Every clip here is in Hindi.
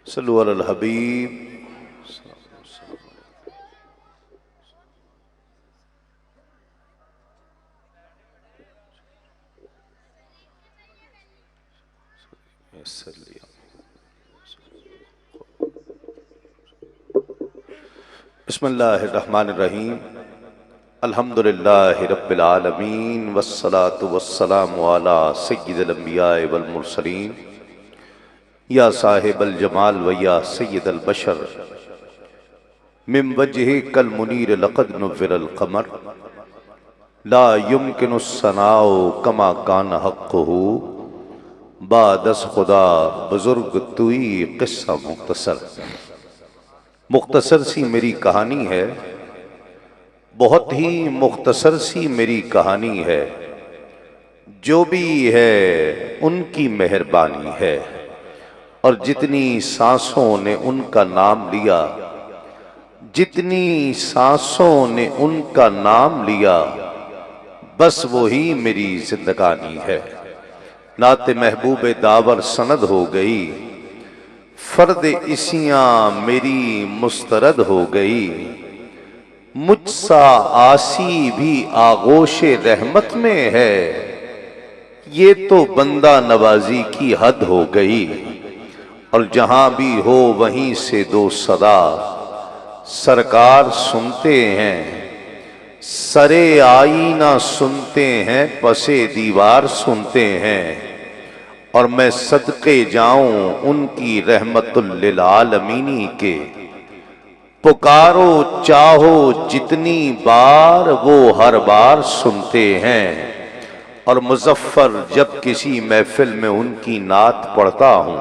सल्लु अलल हबीब। बिस्मिल्लाहिर्रहमानिर्रहीम। अल्हम्दुलिल्लाहि रब्बिल आलमीन वस्सलातु वस्सलामु अला सय्यिदिल अंबिया वल मुरसलीन या साहिबल जमाल व या सय्यिदल बशर मिन वजहिकल मुनीर लक़द नुव्विरल क़मर ला युमकिनुस सनाउ कमा कान हक़्क़ुहु बादस खुदा बुजुर्ग तुई क़िस्सा मुख्तसर सी मेरी कहानी है, बहुत ही मुख्तसर सी मेरी कहानी है। जो भी है उनकी मेहरबानी है, और जितनी सांसों ने उनका नाम लिया, जितनी सांसों ने उनका नाम लिया, बस वही मेरी जिंदगानी है। नाते महबूब दावर सनद हो गई, फर्द इसियां मेरी मुस्तरद हो गई। मुझसा आसी भी आगोश रहमत में है, ये तो बंदा नवाजी की हद हो गई। और जहां भी हो वहीं से दो सदा सरकार सुनते हैं, सरे आईना सुनते हैं, पसे दीवार सुनते हैं। और मैं सदके जाऊं उनकी रहमतुल लिल आलमीनी के, पुकारो चाहो जितनी बार वो हर बार सुनते हैं। और मुजफ्फर जब किसी महफिल में उनकी नात पढ़ता हूं,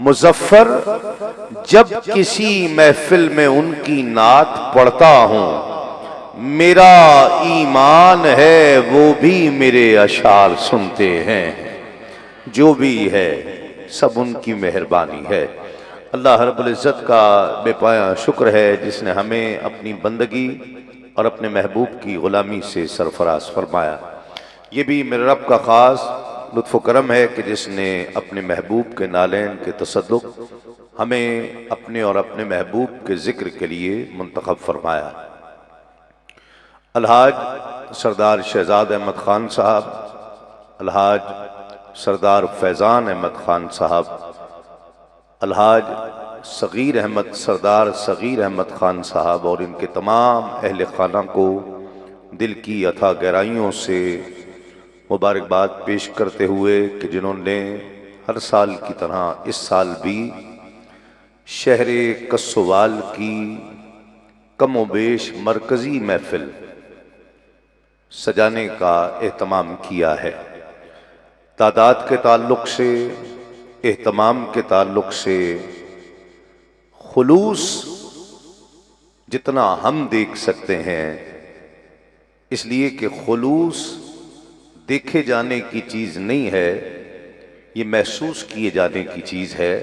मुजफ्फर जब किसी महफिल में उनकी नात पढ़ता हूं, मेरा ईमान है वो भी मेरे अशार सुनते हैं। जो भी है सब उनकी मेहरबानी है। अल्लाह रब्बुल इज़्ज़त का बेपाया शुक्र है जिसने हमें अपनी बंदगी और अपने महबूब की ग़ुलामी से सरफराज फरमाया। ये भी मेरे रब का ख़ास लुत्फ़ करम है कि जिसने अपने महबूब के नालैन के तसद्दुक़ हमें अपने और अपने महबूब के ज़िक्र के लिए मुंतखब फरमाया। अलहाज सरदार शहजाद अहमद ख़ान साहब, अलहाज सरदार फैज़ान अहमद ख़ान साहब, अलहाज सग़ीर अहमद सरदार सग़ीर अहमद ख़ान साहब और इनके तमाम अहल खाना को दिल की अथा गहराइयों से मुबारकबाद पेश करते हुए कि जिन्होंने हर साल की तरह इस साल भी शहर कस्सोवाल की कमोबेश मरकज़ी महफिल सजाने का एहतमाम किया है। तादाद के ताल्लुक़ से, एहतमाम के ताल्लुक़ से, खुलूस जितना हम देख सकते हैं, इसलिए कि खुलूस देखे जाने की चीज़ नहीं है, ये महसूस किए जाने की चीज़ है।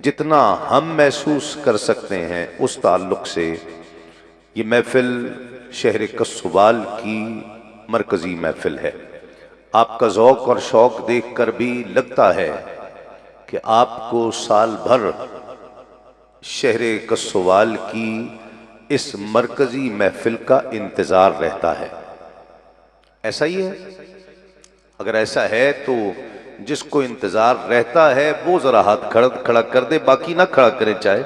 जितना हम महसूस कर सकते हैं उस ताल्लुक़ से ये महफिल शहर कस्सोवाल की मरकज़ी महफिल है। आपका ज़ौक़ और शौक़ देख कर भी लगता है कि आपको साल भर शहर कस्सोवाल की इस मरकज़ी महफिल का इंतज़ार रहता है। ऐसा ही है? अगर ऐसा है तो जिसको इंतज़ार रहता है वो ज़रा हाथ खड़ा कर दे, बाकी ना खड़ा करें चाहे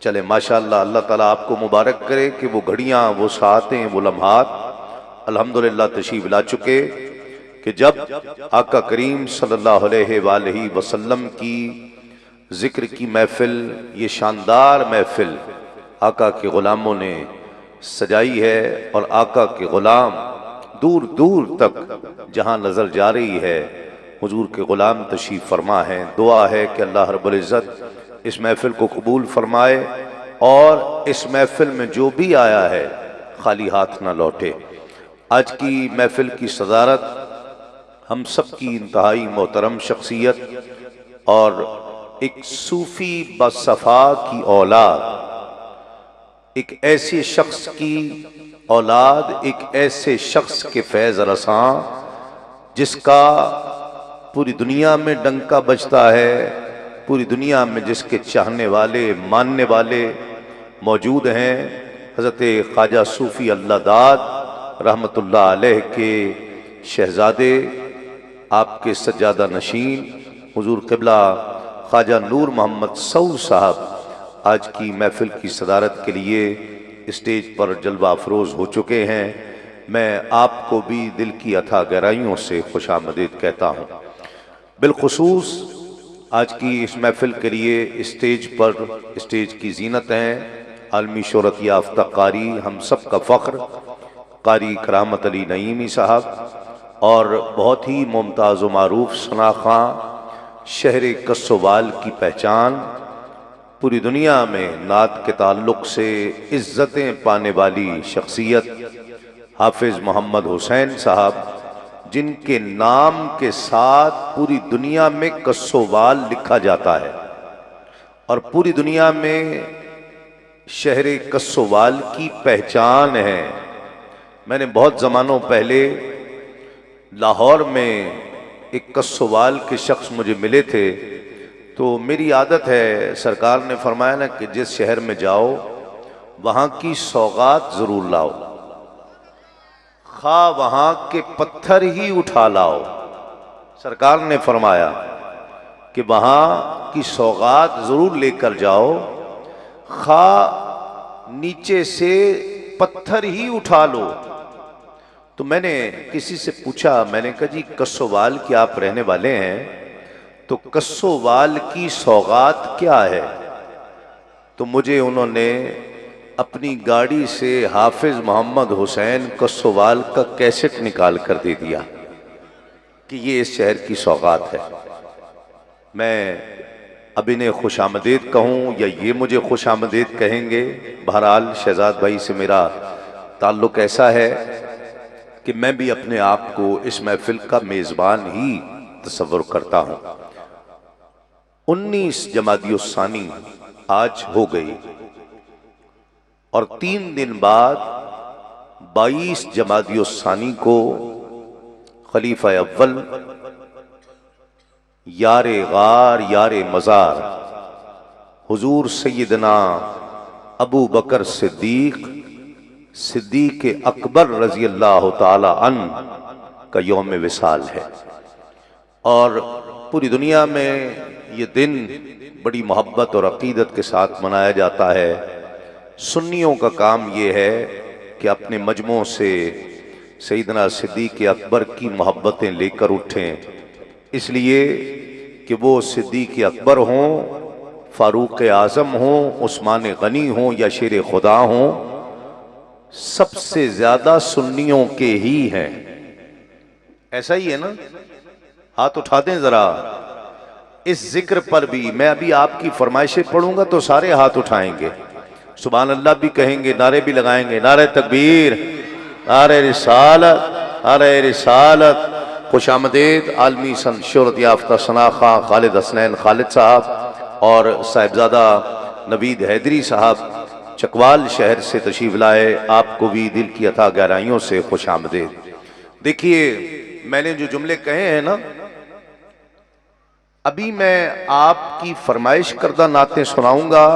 चले। माशाअल्लाह, अल्लाह ताला आपको मुबारक करे कि वो घड़ियाँ, वो सातें, वो लम्हात अल्हम्दुलिल्लाह तशरीफ़ ला चुके कि जब आका करीम सल्लल्लाहु अलैहि वसल्लम की ज़िक्र की महफिल, ये शानदार महफिल आका के ग़ुलामों ने सजाई है। और आका के ग़ुलाम दूर दूर तक जहाँ नज़र जा रही है हुजूर के ग़ुलाम तशरीफ़ फरमा है। दुआ है कि अल्लाह रब्बुल इज़्ज़त इस महफिल को कबूल फरमाए और इस महफिल में जो भी आया है खाली हाथ ना लौटे। आज की महफिल की सदारत हम सब की इंतहाई मोहतरम शख्सियत और एक सूफ़ी बसफ़ा की औलाद, एक ऐसे शख्स की औलाद, एक ऐसे शख्स के फैज़ रसां जिसका पूरी दुनिया में डंका बजता है, पूरी दुनिया में जिसके चाहने वाले मानने वाले मौजूद हैं, हज़रत ख्वाजा सूफ़ी अल्लाहदाद रहमतुल्लाह अलैह के शहज़ादे, आपके सज्जादा नशीन हुजूर क़िबला ख्वाजा नूर मोहम्मद सऊद साहब आज की महफ़िल की सदारत के लिए स्टेज पर जलवा अफरोज़ हो चुके हैं। मैं आपको भी दिल की अथाह गहराइयों से खुशामदीद कहता हूँ। बिलखुसूस आज की इस महफ़िल के लिए स्टेज पर स्टेज की जीनत हैं आलमी शोहरत याफ्ता कारी, हम सब का फ़ख्र, कारी करामत अली नईमी साहब, और बहुत ही मुमताज़ व मारूफ सना खां, शहर कस्सोवाल की पहचान, पूरी दुनिया में नात के ताल्लुक़ से इज़्ज़तें पाने वाली शख्सियत हाफिज़ मोहम्मद हुसैन साहब, जिनके नाम के साथ पूरी दुनिया में कस्सोवाल लिखा जाता है और पूरी दुनिया में शहर कस्सोवाल की पहचान है। मैंने बहुत ज़मानों पहले लाहौर में एक कस्सोवाल के शख्स मुझे मिले थे, तो मेरी आदत है, सरकार ने फरमाया ना कि जिस शहर में जाओ वहाँ की सौगात ज़रूर लाओ, खा वहाँ के पत्थर ही उठा लाओ। सरकार ने फरमाया कि वहाँ की सौगात ज़रूर लेकर जाओ, खा नीचे से पत्थर ही उठा लो। तो मैंने किसी से पूछा, मैंने कहा जी कस्सोवाल के आप रहने वाले हैं, तो कस्सोवाल की सौगात क्या है? तो मुझे उन्होंने अपनी गाड़ी से हाफिज़ मोहम्मद हुसैन कस्सोवाल का कैसेट निकाल कर दे दिया कि ये इस शहर की सौगात है। मैं अब इन्हें खुशामदीद कहूँ या ये मुझे खुशामदीद कहेंगे, बहरहाल शहजाद भाई से मेरा ताल्लुक़ ऐसा है कि मैं भी अपने आप को इस महफिल का मेज़बान ही तसव्वुर करता हूँ। 19 जमादियुस्सानी आज हो गई और 3 दिन बाद 22 जमादियुस्सानी को खलीफा अव्वल यारे गार यारे मज़ार हुजूर सैयदना अबू बकर सिद्दीक अकबर रज़ी अल्लाह ताला अन्हु का यौम विसाल है और पूरी दुनिया में ये दिन बड़ी मोहब्बत और अकीदत के साथ मनाया जाता है। सुन्नियों का काम ये है कि अपने मजमों से सैयदना सिद्दीक अकबर की मोहब्बतें लेकर उठें, इसलिए कि वो सिद्दीक अकबर हों, फ़ारूक आज़म हों, उस्मान गनी हों या शेर खुदा हों, सबसे ज़्यादा सुन्नियों के ही हैं। ऐसा ही है ना? हाथ उठा दें ज़रा। इस जिक्र पर भी मैं अभी आपकी फरमाइशें पढ़ूंगा तो सारे हाथ उठाएंगे, सुभान अल्लाह भी कहेंगे, नारे भी लगाएंगे, नारे तकबीर, नारे रिसालत, नारे रिसालत। खुशामदीद आलमी सन शोहरत याफ्ता सना खां खालिद हसनैन खालिद साहब और साहिबजादा नवीद हैदरी साहब चकवाल शहर से तशरीफ लाए, आपको भी दिल की अथाह गहराइयों से खुशामदीद। देखिए, मैंने जो जुमले कहे हैं ना, अभी मैं आपकी फरमाइश करदा नातें सुनाऊंगा,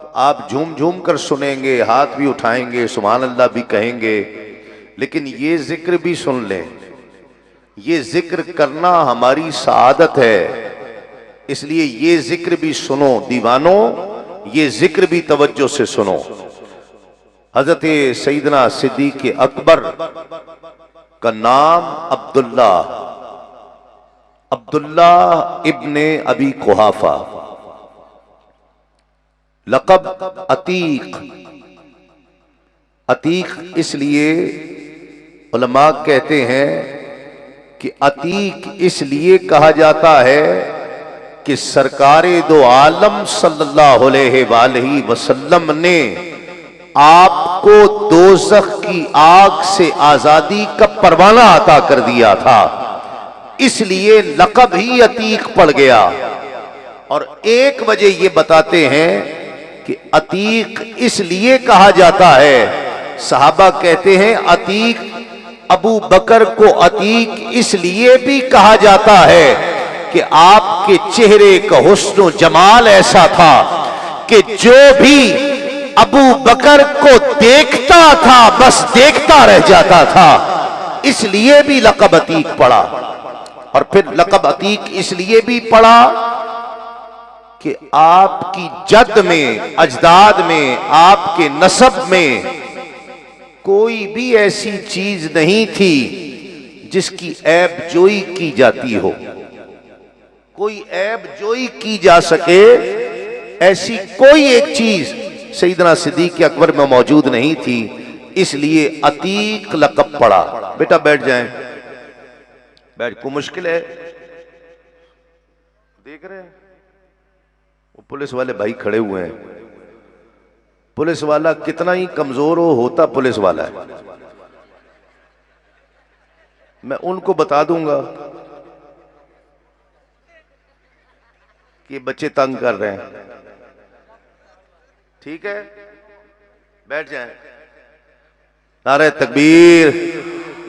तो आप झूम झूम कर सुनेंगे, हाथ भी उठाएंगे, सुभान अल्लाह भी कहेंगे, लेकिन ये जिक्र भी सुन लें। ये जिक्र करना हमारी सआदत है, इसलिए ये जिक्र भी सुनो दीवानों, ये जिक्र भी तवज्जो से सुनो। हजरत सैयदना सिद्दीक अकबर का नाम अब्दुल्ला इब्ने अबी कुहाफा, लक़ब अतीक इसलिए उलमा कहते हैं कि अतीक इसलिए कहा जाता है कि सरकारे दो आलम सल्लल्लाहु अलैहि वसल्लम ने आपको दोज़ख की आग से आजादी का परवाना अता कर दिया था, इसलिए लक़ब ही अतीक पड़ गया। और एक वजह ये बताते हैं कि अतीक इसलिए कहा जाता है, सहाबा कहते हैं अतीक, अबू बकर को अतीक इसलिए भी कहा जाता है कि आपके चेहरे का हुस्न जमाल ऐसा था कि जो भी अबू बकर को देखता था बस देखता रह जाता था। इसलिए भी लक़ब अतीक पड़ा। और फिर लक़ब अतीक इसलिए भी पड़ा कि आपकी जद में, अजदाद में, आपके नसब में कोई भी ऐसी चीज नहीं थी जिसकी ऐब जोई की जाती हो। कोई ऐब जोई की जा सके ऐसी कोई एक चीज सैयदना सिद्दीक़ अकबर में मौजूद नहीं थी। इसलिए अतीक लक़ब पड़ा। बेटा बैठ जाएं, बैठ। को मुश्किल है, देख रहे हैं वो पुलिस वाले भाई खड़े हुए हैं। पुलिस वाला कितना ही कमजोर हो, होता पुलिस वाला है। मैं उनको बता दूंगा कि ये बच्चे तंग कर रहे हैं। ठीक है, बैठ जाएं। नारे तकबीर,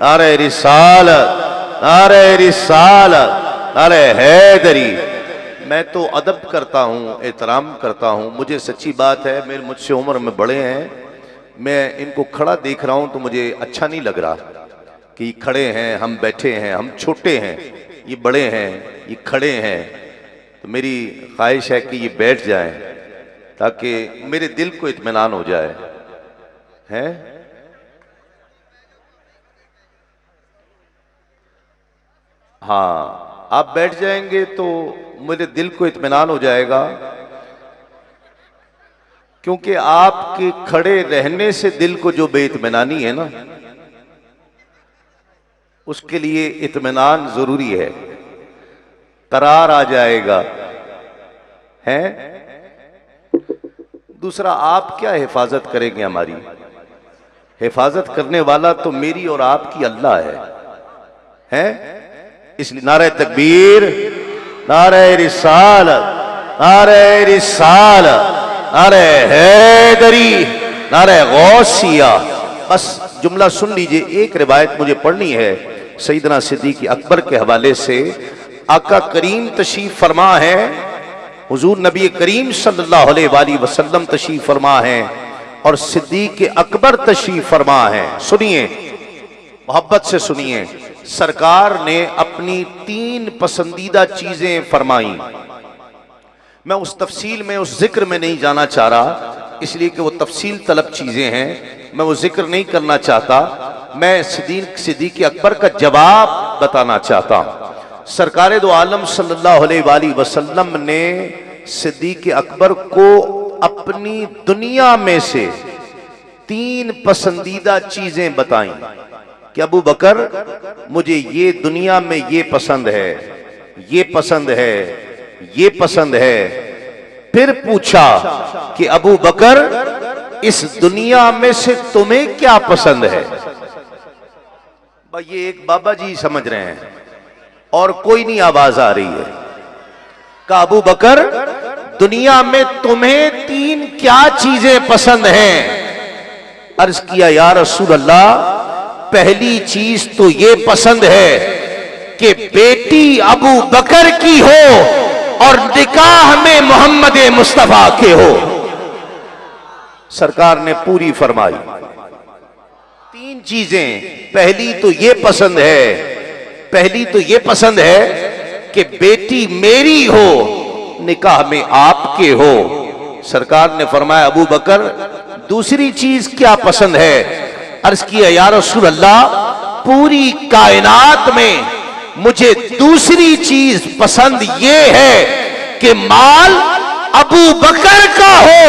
नारे रिसालत, नारे रिसालत, नारे हैदरी। मैं तो अदब करता हूँ, एहतराम करता हूँ। मुझे सच्ची बात है, मेरे मुझसे उम्र में बड़े हैं, मैं इनको खड़ा देख रहा हूँ तो मुझे अच्छा नहीं लग रहा कि ये खड़े हैं, हम बैठे हैं, हम छोटे हैं, ये बड़े हैं, ये खड़े हैं। तो मेरी ख्वाहिश है कि ये बैठ जाएं ताकि मेरे दिल को इत्मीनान हो जाए। हैं? हाँ, आप बैठ जाएंगे तो मेरे दिल को इत्मीनान हो जाएगा, क्योंकि आपके खड़े रहने से दिल को जो बेइत्मीनानी है ना, उसके लिए इत्मीनान जरूरी है, करार आ जाएगा। है? दूसरा, आप क्या हिफाजत करेंगे हमारी? हिफाजत करने वाला तो मेरी और आपकी अल्लाह है। हैं? इसलिए नारे तकबीर, नारे रिसालत, नारे रिसालत, नारे हैदरी, नारे गौसिया। बस जुमला सुन लीजिए। एक रिवायत मुझे पढ़नी है सैयदना सिद्दीक़ अकबर के हवाले से। आका करीम तशरीफ फरमा है, हुजूर नबी करीम सल्लल्लाहु अलैहि वसल्लम तशरीफ फरमा है और सिद्दीक़ अकबर तशरीफ फरमा है। सुनिए, मोहब्बत से सुनिए। सरकार ने अपनी 3 पसंदीदा चीजें फरमाई। मैं उस तफसील में, उस जिक्र में नहीं जाना चाह रहा, इसलिए कि वो तफसील तलब चीजें हैं, मैं वो जिक्र नहीं करना चाहता। मैं सिद्दीक़ अकबर का जवाब बताना चाहता हूं। सरकार दो आलम सल्लल्लाहु अलैहि वसल्लम ने सिद्दीक़ अकबर को अपनी दुनिया में से 3 पसंदीदा चीजें बताई कि अबू बकर, मुझे ये दुनिया में ये पसंद है, ये पसंद है, ये पसंद है। फिर पूछा कि अबू बकर, इस दुनिया में से तुम्हें क्या पसंद है? भाई ये एक बाबा जी समझ रहे हैं और कोई नहीं आवाज आ रही है। कहा अबू बकर, दुनिया में तुम्हें 3 क्या चीजें पसंद हैं? अर्ज किया, या रसूल अल्लाह, पहली चीज तो ये पसंद है कि बेटी अबू बकर की हो और निकाह में मोहम्मद मुस्तफा के हो। सरकार ने पूरी फरमाई। 3 चीजें। पहली तो ये पसंद है, पहली तो ये पसंद है कि बेटी मेरी हो, निकाह में आपके हो। सरकार ने फरमाया, अबू बकर, दूसरी चीज क्या पसंद है? अर्ज किया, या रसूल अल्लाह, पूरी कायनात में मुझे दूसरी चीज पसंद ये है कि माल अबू बकर का हो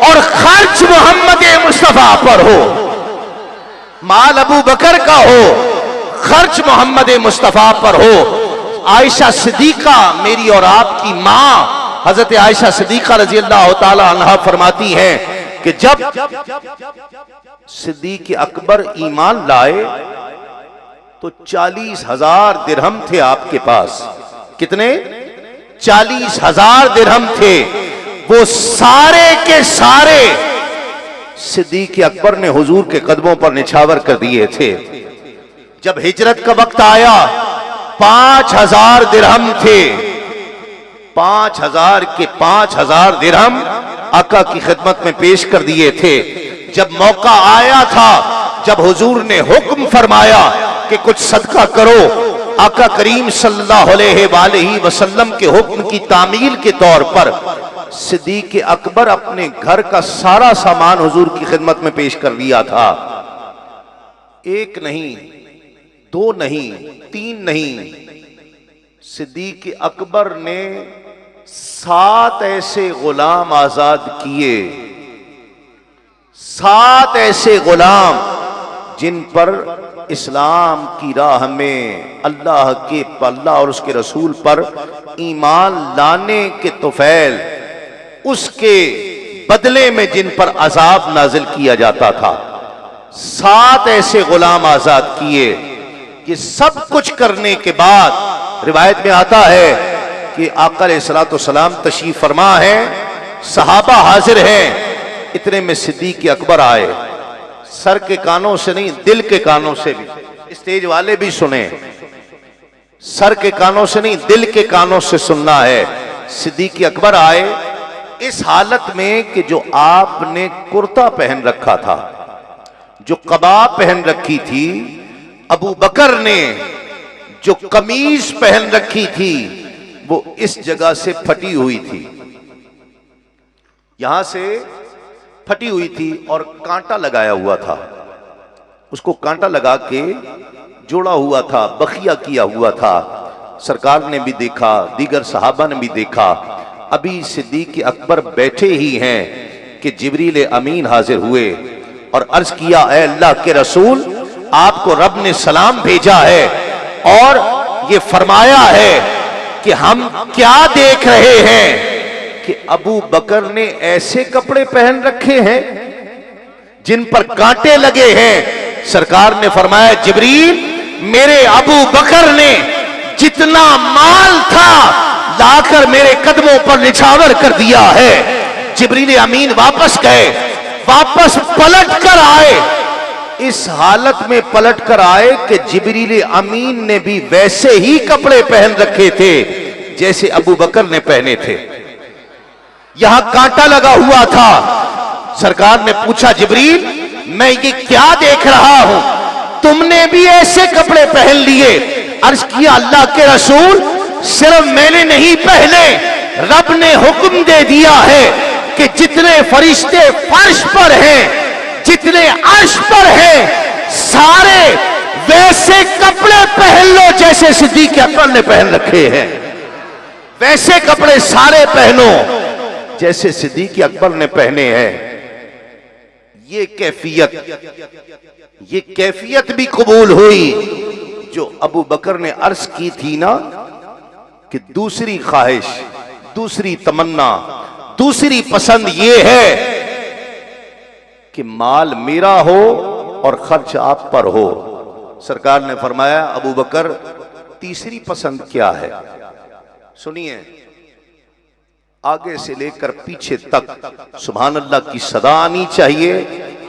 और खर्च मोहम्मद मुस्तफा पर हो। माल अबू बकर का हो, खर्च मोहम्मद मुस्तफा पर हो। आयशा सिद्दीका, मेरी और आपकी मां हजरत आयशा सिद्दीका रजी अल्लाह ताला अन्हा फरमाती हैं कि जब सिद्दीक़ अकबर ईमान लाए तो 40,000 दिरहम थे आपके पास। कितने? 40,000 दिरहम थे। वो सारे के सारे सिद्दीक़ अकबर ने हुजूर के कदमों पर निछावर कर दिए थे। जब हिजरत का वक्त आया 5,000 दिरहम थे। 5,000 के 5,000 दिरहम आका की खिदमत में पेश कर दिए थे। जब मौका आया था, जब हुजूर ने हुक्म फरमाया कि कुछ सदका करो, आका करीम सल्लल्लाहु अलैहि वसल्लम के हुक्म की तामील के तौर पर सिद्दीक अकबर अपने घर का सारा सामान हुजूर की खिदमत में पेश कर दिया था। एक नहीं, दो नहीं, तीन नहीं, सिद्दीक अकबर ने 7 ऐसे गुलाम आजाद किए, 7 ऐसे गुलाम जिन पर इस्लाम की राह में अल्लाह और उसके रसूल पर ईमान लाने के तुफैल, उसके बदले में जिन पर अजाब नाजिल किया जाता था। 7 ऐसे गुलाम आजाद किए। ये सब कुछ करने के बाद रिवायत में आता है कि आका अलैहिस्सलाम तशरीफ फरमा है, सहाबा हाजिर हैं। इतने में सिद्दीक अकबर आए। सर के कानों से नहीं, दिल के कानों से भी, स्टेज वाले भी सुने, सर के कानों से नहीं, दिल के कानों से सुनना है। सिद्दीक अकबर आए इस हालत में कि जो आपने कुर्ता पहन रखा था, जो कबाब पहन रखी थी, अबू बकर ने जो कमीज पहन रखी थी, वो इस जगह से फटी हुई थी, यहां से फटी हुई थी और कांटा लगाया हुआ था। उसको कांटा लगा के जोड़ा हुआ था, बखिया किया हुआ था। सरकार ने भी देखा, दीगर सहाबा ने भी देखा। अभी सिद्दीक अकबर बैठे ही हैं कि जिब्रील अमीन हाजिर हुए और अर्ज किया, ऐ अल्लाह के रसूल, आपको रब ने सलाम भेजा है और ये फरमाया है कि हम क्या देख रहे हैं कि अबू बकर ने ऐसे कपड़े पहन रखे हैं जिन पर कांटे लगे हैं। सरकार ने फरमाया, जिब्रील, मेरे अबू बकर ने जितना माल था लाकर मेरे कदमों पर निछावर कर दिया है। जिब्रील अमीन वापस गए, वापस पलट कर आए। इस हालत में पलट कर आए कि जिब्रील अमीन ने भी वैसे ही कपड़े पहन रखे थे जैसे अबू बकर ने पहने थे। यहां कांटा लगा हुआ था। सरकार ने पूछा, जिब्रील, मैं ये क्या देख रहा हूं, तुमने भी ऐसे कपड़े पहन लिए? अर्ज किया, अल्लाह के रसूल, सिर्फ मैंने नहीं पहने, रब ने हुक्म दे दिया है कि जितने फरिश्ते फर्श पर हैं, जितने अर्श पर हैं, सारे वैसे कपड़े पहन लो जैसे सिद्दीक अकबर ने पहन रखे हैं। वैसे कपड़े सारे पहनो जैसे सिद्दीक अकबर ने पहने हैं। ये कैफियत भी कबूल हुई जो अबू बकर ने अर्ज की थी ना कि दूसरी ख्वाहिश, दूसरी तमन्ना, दूसरी पसंद ये है कि माल मेरा हो और खर्च आप पर हो। सरकार ने फरमाया, अबू बकर, तीसरी पसंद क्या है? सुनिए, आगे से लेकर पीछे तक सुभान अल्लाह की सदा आनी चाहिए,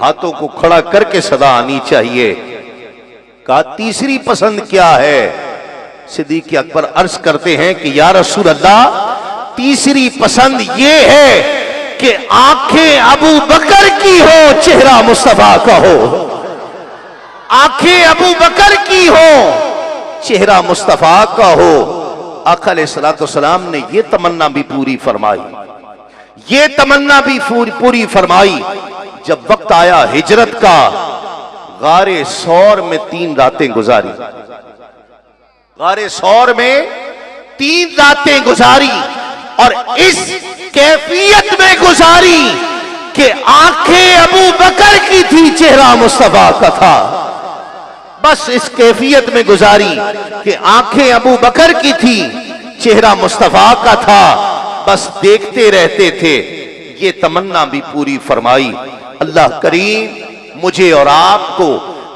हाथों को खड़ा करके सदा आनी चाहिए। कहा, तीसरी पसंद क्या है? सिद्दीक अकबर अर्ज करते हैं कि या रसूल अल्लाह, तीसरी पसंद ये है कि आंखें अबू बकर की हो, चेहरा मुस्तफा का हो। आंखें अबू बकर की हो, चेहरा मुस्तफा का हो। आका अलैहिस्सलाम ने ये तमन्ना भी पूरी फरमाई, ये तमन्ना भी पूरी फरमाई। जब वक्त आया हिजरत का, गारे सौर में 3 रातें गुजारी, गारे सौर में 3 रातें गुजारी और इस कैफियत में गुजारी कि आंखें अबू बकर की थी, चेहरा मुस्तफा का था। बस इस कैफियत में गुजारी कि आंखें अबू बकर की थी, चेहरा मुस्तफा का था, बस देखते रहते थे। ये तमन्ना भी पूरी फरमाई। अल्लाह करीम मुझे और आपको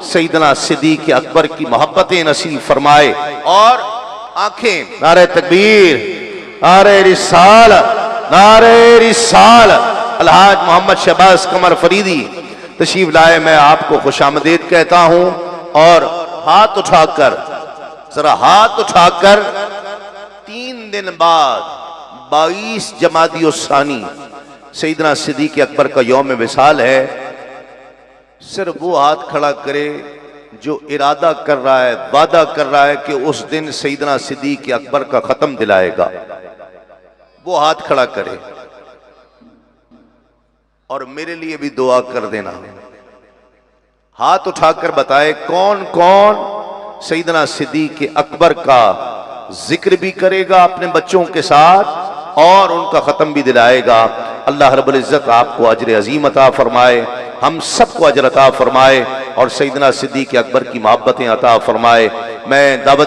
सैयदना सिद्दीक अकबर की मोहब्बतें नसीब फरमाए और आंखें, नारे तकबीर, नारे रिसाल, नारे रिसाल। अलहाज मोहम्मद शहबाज कमर फरीदी तशरीफ लाए, मैं आपको खुशामदीद कहता हूं और हाथ उठाकर जरा हाथ उठाकर 3 दिन बाद 22 जमादी उस्सानी सैयदना सिद्दीक़ अकबर का यौम विसाल है। सिर्फ वो हाथ खड़ा करे जो इरादा कर रहा है, वादा कर रहा है कि उस दिन सैयदना सिद्दीक़ अकबर का खत्म दिलाएगा, वो हाथ खड़ा करे और मेरे लिए भी दुआ कर देना। हाथ उठाकर बताए कौन कौन सैयदना सिद्दीक़ अकबर का जिक्र भी करेगा अपने बच्चों के साथ और उनका खत्म भी दिलाएगा। अल्लाह रब्बुल इज्जत आपको अजर अजीम अता फरमाए, हम सबको अजर अता फरमाए और सैयदना सिद्दीक़ अकबर की मोहब्बतें अता फरमाए। मैं दावत